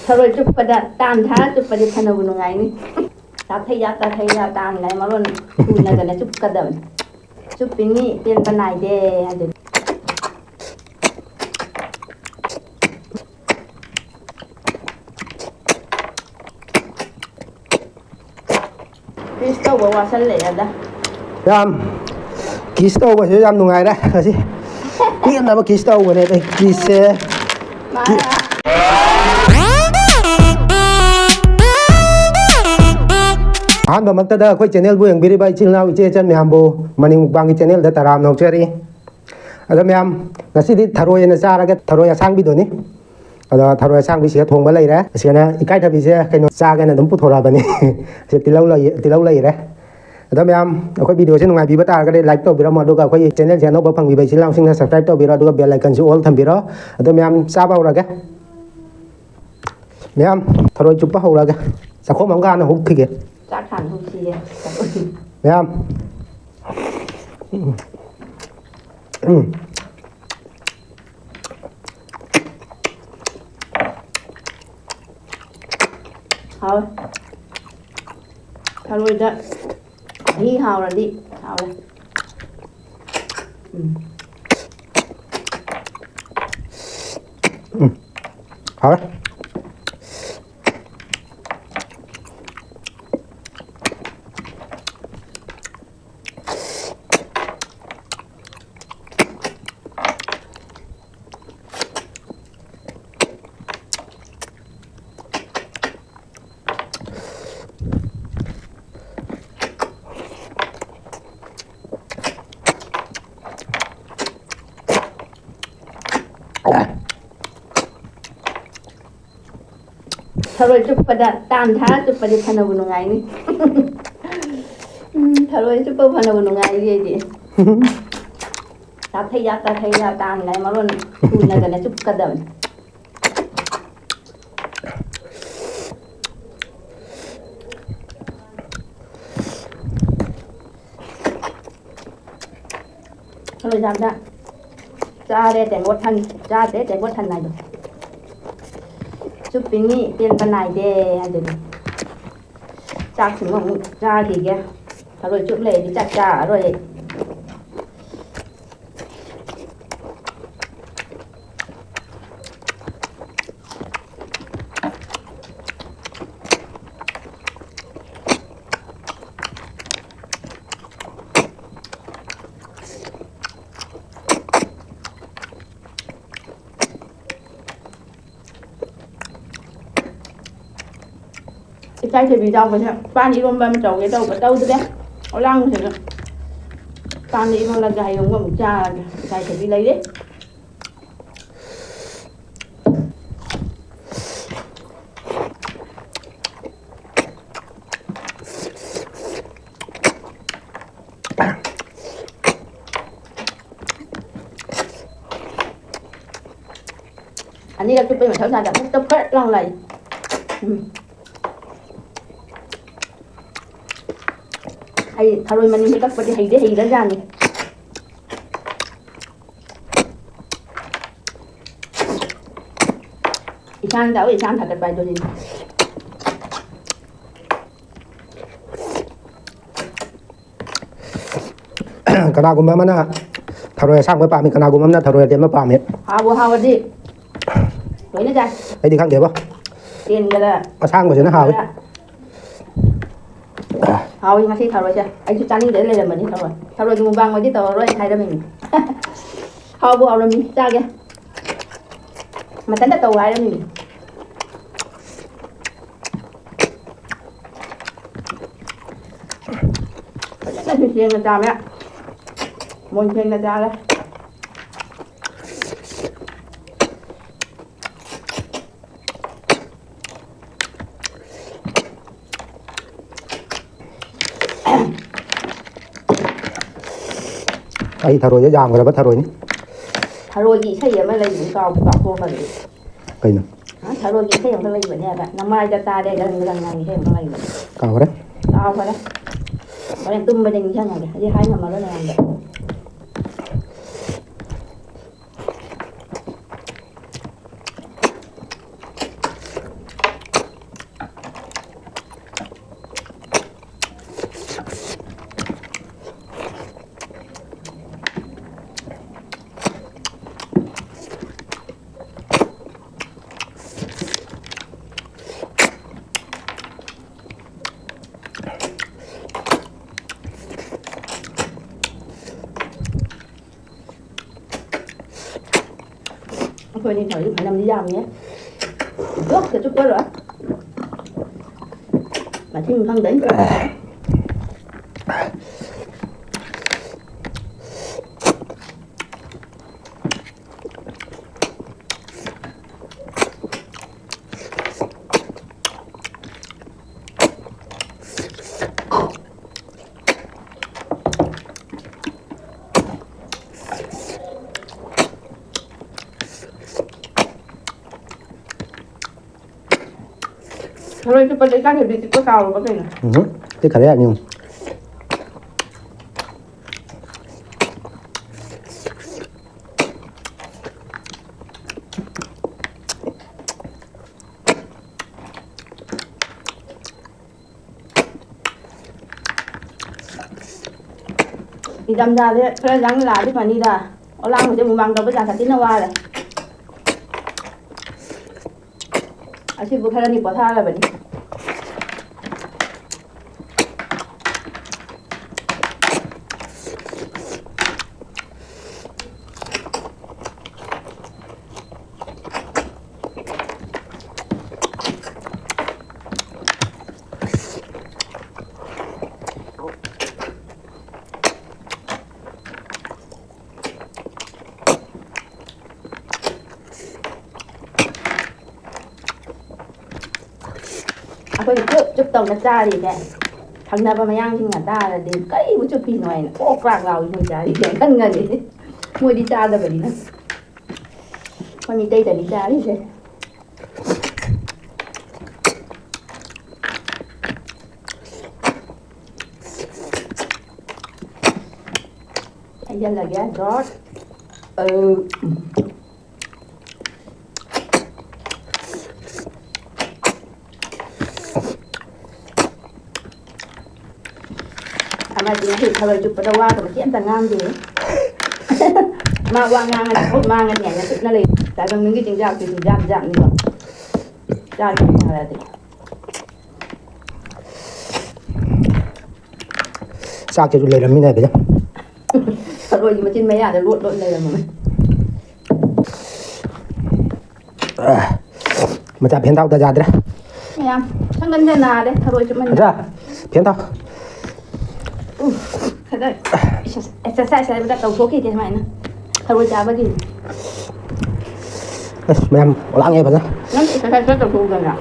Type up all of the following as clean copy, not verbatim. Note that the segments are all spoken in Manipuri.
thharoi chuppada tan tha chuppada phanabu nungai ni ta thai ya tan lai maron tuna gana chupkadam chupini pen panai de adu Kristo bawa sale ada Yam Kristo ba siya yam nungai da kasi Pian na ba Kristo ba ne kise Ahan ba magtada ako'y channel bu yang biri ba ichil na iche chan miyam bu maning mukbang channel da taram nok chari ada miyam ngasi di tharoi na charaga tharoi asang bi do ni ada tharoi asang bi sia thongba lai ra sia na ekai thabi sia kaino chaga na dum puthora ba ni sia tilau lai ra ada miyam ako'y video sia nungai bi ba tar ga de like to bira ma do ga ako'y channel sia no ba phang bi ba silang sing na subscribe to bira do ga bell icon su all tham bira ada miyam sa ba ra ga miyam tharoi chupa ho ra ga sa khom am ga na huk thi ge chắc hẳn không chia thấy không thôi thôi rồi đó đi hào là đi hào đây hào đấy thharoi chuppada tan tha chuppada phanabu nungai ni thharoi chupa phanabu nungai ye di ta thai ya tan lai maron tuna gana chupkadam thharoi jam da cha deแต่งวัดทันcha deแต่งวัดทันnày được chupini pen panai de adu chak sing ngong cha thì kia rồi chup lệ đi chak cha rồi cái thì bị đau vậy pan đi con ban trầu cái đâu thế đấy ở lăng thì pan đi con là gầy không có một cha gầy thì đi lấy đấy anh đi là chụp bên mà tháo ra đã chụp hết lòng này hay thharoi mani hi tak pati hay da jani isan thật bài rồi cái nào cũng mà na tharoi sang với mình cái nào cũng mà tharoi tiền mà pa mình hào đi rồi nó ra đây đi khang kịp không tiền cái đó sang của nó hào ấy hào nhưng mà khi thharoi chưa anh chú chani để lên là mình đi thharoi cái mukbang mà đi tàu rồi thay đó mình hào bu hào là mình ra kìa mà tính đã tàu lại đó mình nó thì chiên là cha mẹ môn chiên là cha đấy ai tharoi cho giang rồi bắt tharoi nhé tharoi gì xây mà lấy những cào khô mà cây nào tharoi gì xây mà lấy vậy nè bạn năm mai cho ta đây gần ngày xây mà lấy cào đấy cào phải đấy bọn em tum bên đây như thế này đi hai mà nó này thôi đi thử phải nằm đi dòng nhé trước thì chút quá rồi mà thêm không đến thôi chứ bên đây thì có cầu rồi cái này cái khả năng nhiều đi đâm ra đấy cái răng là chứ mà đi ra ở lăng của chúng bằng đâu bây giờ thật tin nó qua rồi 아직 뭐 사람이 뭐 사라 버니 아버지 쭉 동네 짜리게 장나봐 마냥 신가 따라데 까이 무쳐 피노에 꼭락 나오고 짜리게 간간이 뭐디 짜다 버리나 거기 데이터 니 짜리게 anh dân là ghé rót mà chị thì thời chụp đầu qua rồi chị em tàng ngang gì mà qua ngang này hốt mang nhẹ nhàng nó liền tại bằng những cái chuyện dạng thì dạng như vậy ra là gì sao cho lấy làm như này vậy thật rồi mà trên mấy để luộc lộn này là mà chả phiền tao ta ra đấy em sang ngân trên nào đấy thật rồi chúng mình ra phiền tao thật đấy exercise sẽ đặt đầu số kia thế mày nè thật rồi chả bao gì mày em lắng nghe vào nhá nó exercise rất đầu số gần nào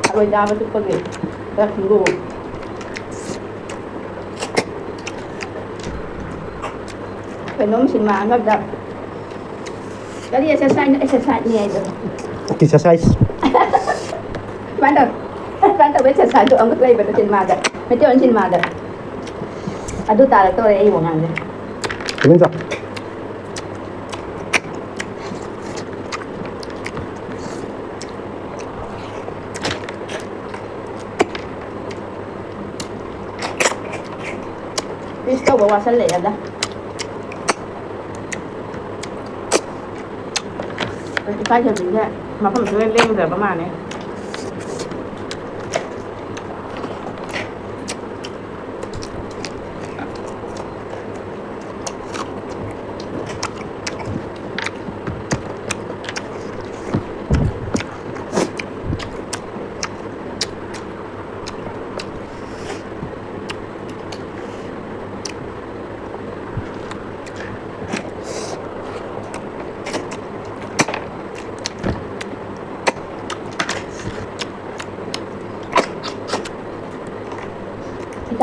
thật rồi chả bao chút bao gì rất đủ phải nói xin mà ngập đập cái đi exercise nhẹ rồi exercise bán đầu exercise tụi ông có play vào trên mà được mấy chỗ trên mà được à đôi ta là tôi đây một ngàn rồi đúng rồi đi sâu vào sân lệ đó cái phải cho mình vậy mà không phải lên rồiประมาณนี้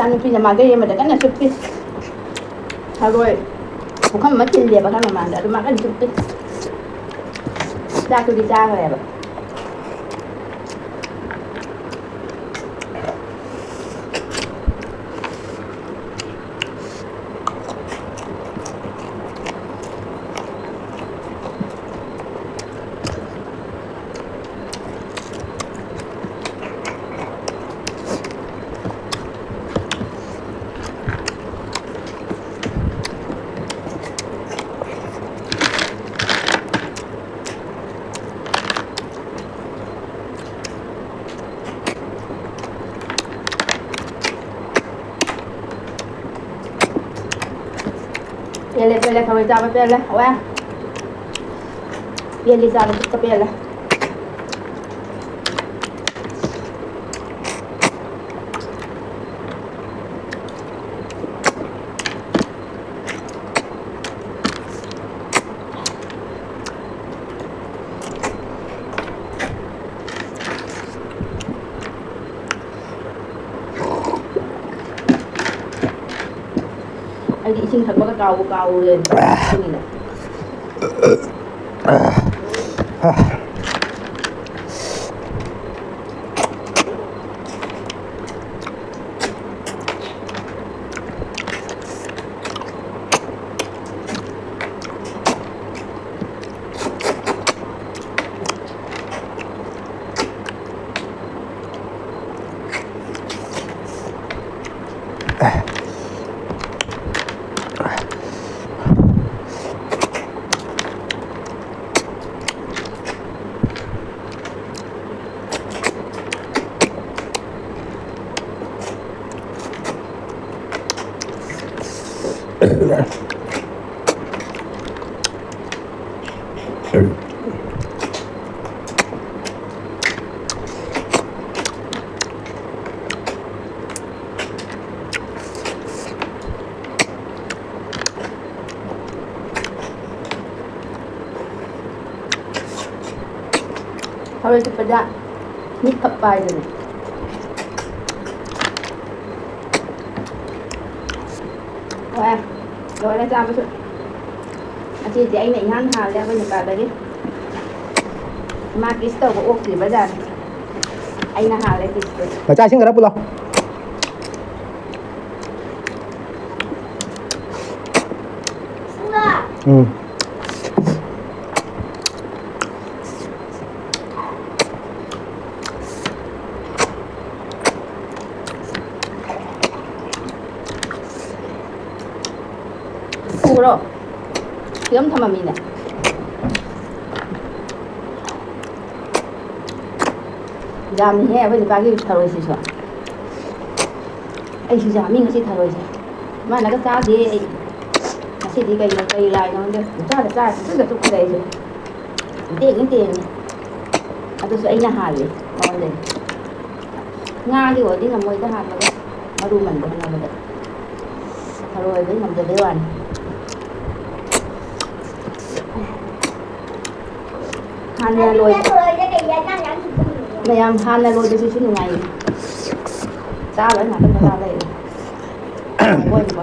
Chan pin mà cái mà cái này chụp pin rồi cũng không mất tiền liền mà không mà mà cái chụp pin ra tôi đi ra rồi à Pele pele kalau kita pele, wah. Yan lisa na sa pela. Ay di ising thagba ka kaw lên. Ini lah. Harus pada ni kapai dulu. Wah, rồi đây ra với chị anh này ngăn hàng ra với những cái đấy mà cái tàu của ốc thì bây giờ anh là hàng lấy cái Mà chai xin cái đó bù lo. Ừ. Rồi kiếm thầm mà mình này giảm nhẹ với ba cái thằng rồi xí xóa anh xí giảm mình cái xí thằng rồi mà nó cái giá gì nó xí đi cây lại nó được giá rất là tốt đấy rồi tiền tôi sẽ anh nhà hàng gì ngon đấy nga thì ở đi làm mồi cái hạt mà đủ mình còn làm được thằng rồi với làm được đấy Hana lôi này em Hana lôi cho chị chút ngày sao đấy là tôi ra đây quên có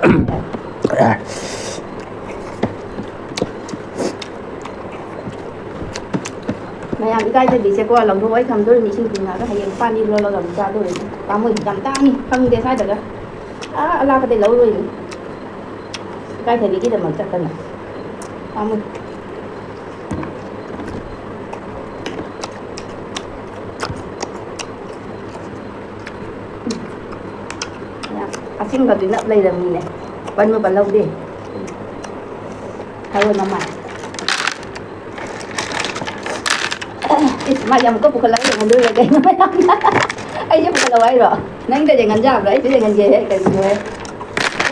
này em cái thì bị xe qua lòng thôi không tôi mình xin tiền là cái hay fan đi lo làm sao tôi tám mươi cảm ta đi không để sai được á la cái lâu rồi cái thì bị cái mà chặt tân à 80 Asin baru nak play dah ni. Ban mo balau deh. Kalau mama. Macam kau bukan lagi dengan dulu lagi. Ai bukan lawai rồi. Nang dah jangan jam lah, itu jangan je kan gue.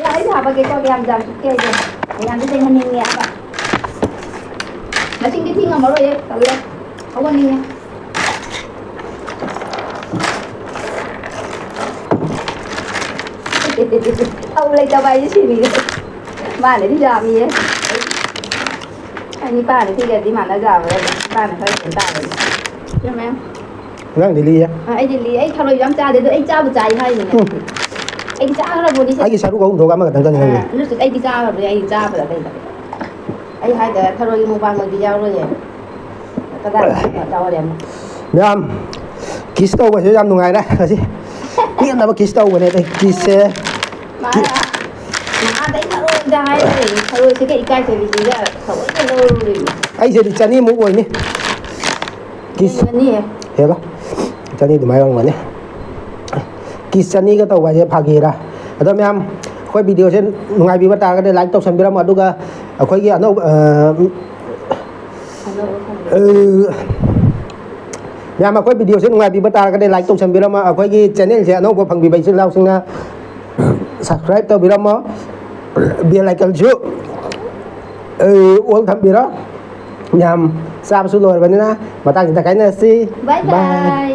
Ya, itu apa kita jam suka je. Yang tu jangan ni apa. Masih kita tinggal malu ya, tahu ya. Awak ni ya. Ông lấy tao bay chứ gì ba để đi làm gì đấy anh đi ba để thi đi mà nó giàu rồi ba này phải chuyển tài rồi chứ em Ngang đi li á anh đi li anh thằng rồi dám cha để anh cha một chạy hay rồi anh cha là một đi anh sao cũng thua mà thằng con này lúc anh đi cha rồi anh cha phải là đây anh hai cái thằng rồi Mukbang rồi đi giao rồi cái đó là đâu đẹp Ma'am kiss tàu mà làm ngày đấy là gì biết là kiss tàu này đây kiss mà đấy thằng rồi cái ekai thì bị gì ra thấu cái lâu rồi ai giờ đi chân đi mua quần đi kiss hiểu không chân đi thì mấy ông vậy kiss chân đi cái tàu vậy phá ghê ra đó ma'am khôi video trên ngày bị bắt ta cái like tàu xem video mà đúng không khôi kia nó nhà mà quay video trên ngoài bị bắt ta cái like tàu xem video mà quay cái channel sẽ nó có phần bị bệnh sinh lao sinh subscribe tàu video mà bia like cái chú uống thầm bia đó nhằm ꯆꯥꯕꯁꯨ ꯂꯣꯏꯔꯕꯅꯤꯅ ꯃꯇꯥꯡꯁꯤꯗ ꯀꯥꯏꯅꯔꯁꯤ ꯕꯥꯏ ꯕꯥꯏ